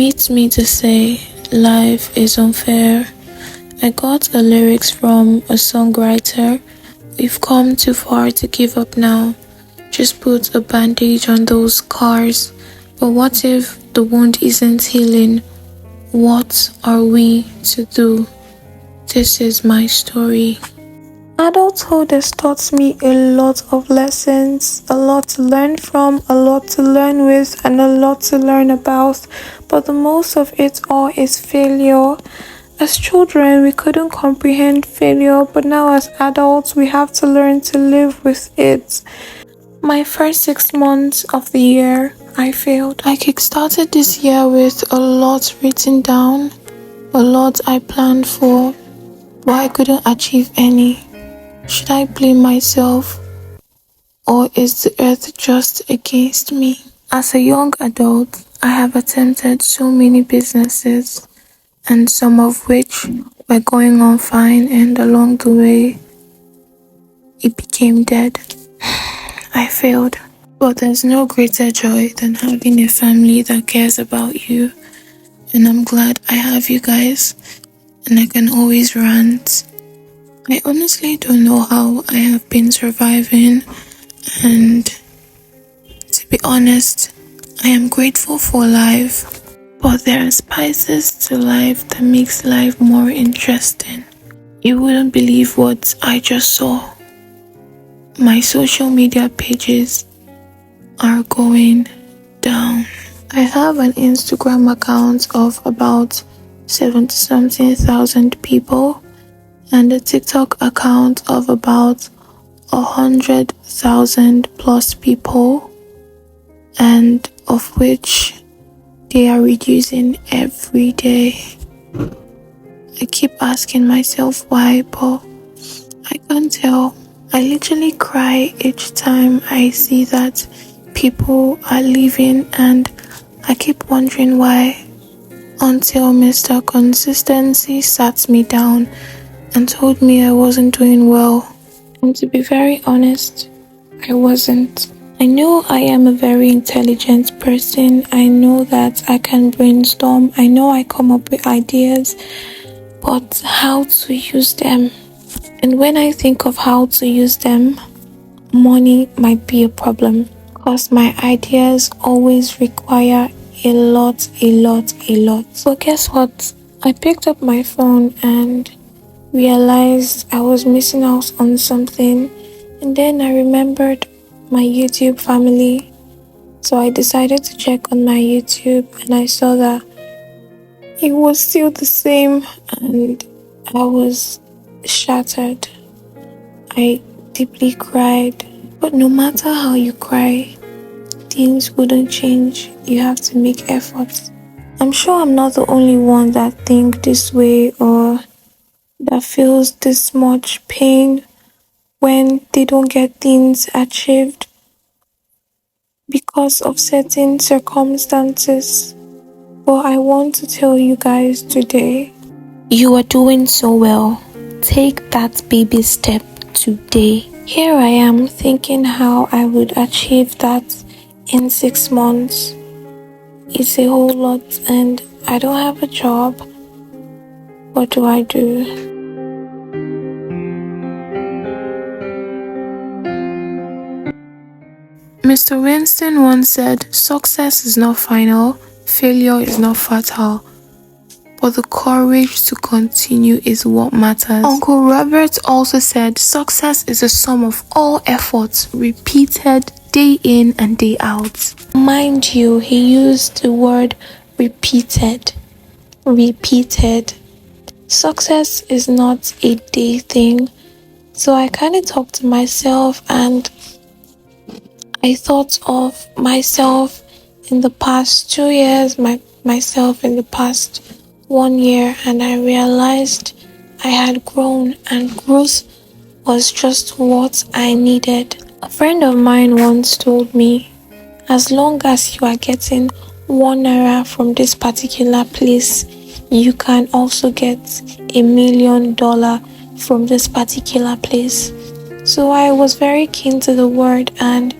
meet me to say life is unfair. I got the lyrics from a songwriter. We've come too far to give up now. Just put a bandage on those scars. But what if the wound isn't healing? What are we to do? This is my story. Adulthood has taught me a lot of lessons, a lot to learn from, a lot to learn with, and a lot to learn about. But the most of it all is failure. As children, we couldn't comprehend failure, but now as adults, we have to learn to live with it. My first 6 months of the year, I failed. I kickstarted this year with a lot written down, a lot I planned for, but I couldn't achieve any. Should I blame myself, or is the earth just against me? As a young adult, I have attempted so many businesses, and some of which were going on fine, and along the way, it became dead. I failed. But there's no greater joy than having a family that cares about you. And I'm glad I have you guys, and I can always rant. I honestly don't know how I have been surviving, and to be honest, I am grateful for life. But there are spices to life that makes life more interesting. You wouldn't believe what I just saw. My social media pages are going down. I have an Instagram account of about 70-something thousand people and a TikTok account of about 100,000 plus people, and of which they are reducing every day. I keep asking myself why, but I can't tell. I literally cry each time I see that people are leaving, and I keep wondering why, until Mr. Consistency sat me down and told me I wasn't doing well. And to be very honest, I wasn't. I know I am a very intelligent person. I know that I can brainstorm. I know I come up with ideas, but how to use them? And when I think of how to use them, money might be a problem, because my ideas always require a lot. But guess what? I picked up my phone and realized I was missing out on something, and then I remembered my YouTube family. So I decided to check on my YouTube, and I saw that it was still the same, and I was shattered. I deeply cried. But no matter how you cry, things wouldn't change. You have to make efforts. I'm sure I'm not the only one that think this way, or that feels this much pain when they don't get things achieved because of certain circumstances. But I want to tell you guys today, you are doing so well. Take that baby step today. Here I am thinking how I would achieve that in 6 months. It's a whole lot, and I don't have a job. What do I do? Mr. Winston once said, success is not final, failure is not fatal, but the courage to continue is what matters. Uncle Robert also said, success is a sum of all efforts repeated day in and day out. Mind you, he used the word repeated. Success is not a day thing. So I kind of talked to myself, and I thought of myself in the past 2 years, myself in the past 1 year, and I realized I had grown, and growth was just what I needed. A friend of mine once told me, as long as you are getting 1 naira from this particular place, you can also get $1 million from this particular place. So I was very keen to the word, and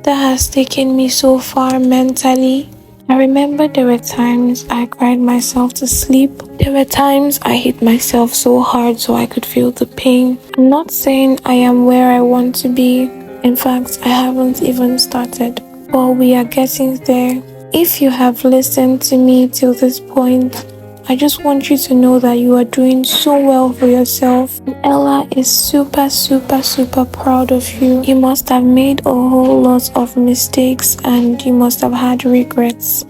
that has taken me so far mentally. I I remember there were times I cried myself to sleep. There were times I hit myself so hard so I could feel the pain. I'm not saying I am where I want to be. In fact, I haven't even started. But we are getting there. If you have listened to me till this point, I just want you to know that you are doing so well for yourself. Ella is super, super, super proud of you. You must have made a whole lot of mistakes and you must have had regrets.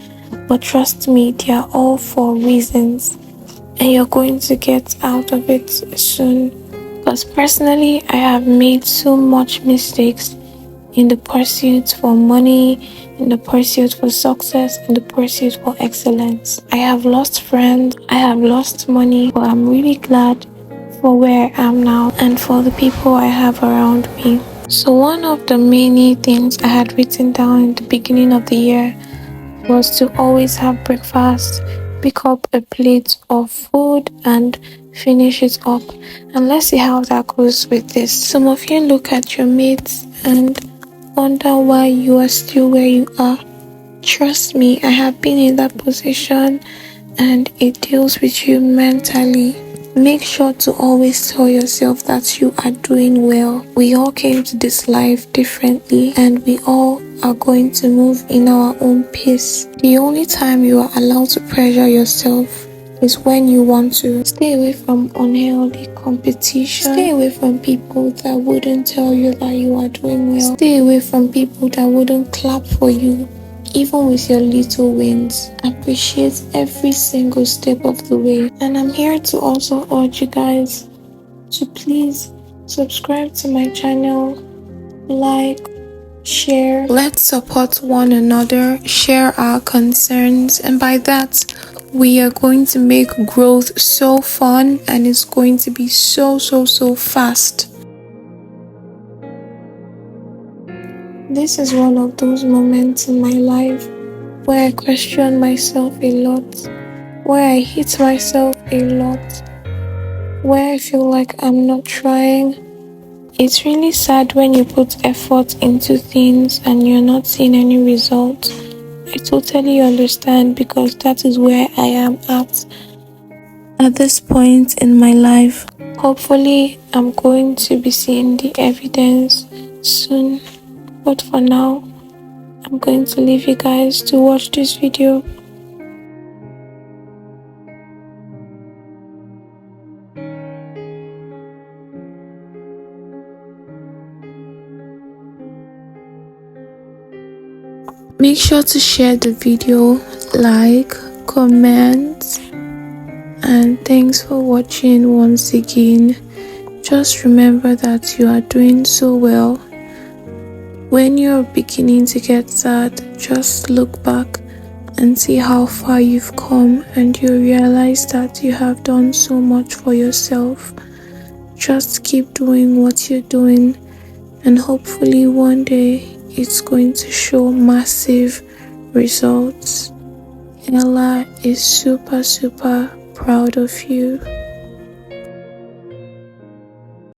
But trust me, they are all for reasons. And you're going to get out of it soon. Because personally, I have made so much mistakes in the pursuit for money, in the pursuit for success, in the pursuit for excellence. I have lost friends, I have lost money, but I'm really glad for where I am now and for the people I have around me. So one of the many things I had written down in the beginning of the year was to always have breakfast, pick up a plate of food and finish it up. And let's see how that goes with this. Some of you look at your mates and wonder why you are still where you are. Trust me, I have been in that position and it deals with you mentally. Make sure to always tell yourself that you are doing well. We all came to this life differently and we all are going to move in our own pace. The only time you are allowed to pressure yourself is when you want to. Stay away from unhealthy competition. Stay away from people that wouldn't tell you that you are doing well. Stay away from people that wouldn't clap for you, even with your little wins. Appreciate every single step of the way. And I'm here to also urge you guys to please subscribe to my channel, like, share. Let's support one another, share our concerns, and by that, we are going to make growth so fun and it's going to be so fast. This is one of those moments in my life where I question myself a lot, where I hit myself a lot, where I feel like I'm not trying. It's really sad when you put effort into things and you're not seeing any results. I totally understand because that is where I am at this point in my life. Hopefully, I'm going to be seeing the evidence soon. But for now, I'm going to leave you guys to watch this video. Make sure to share the video, like, comment, and thanks for watching once again. Just remember that you are doing so well. When you're beginning to get sad, just look back and see how far you've come and you realize that you have done so much for yourself. Just keep doing what you're doing and hopefully one day it's going to show massive results. Ella is super proud of you.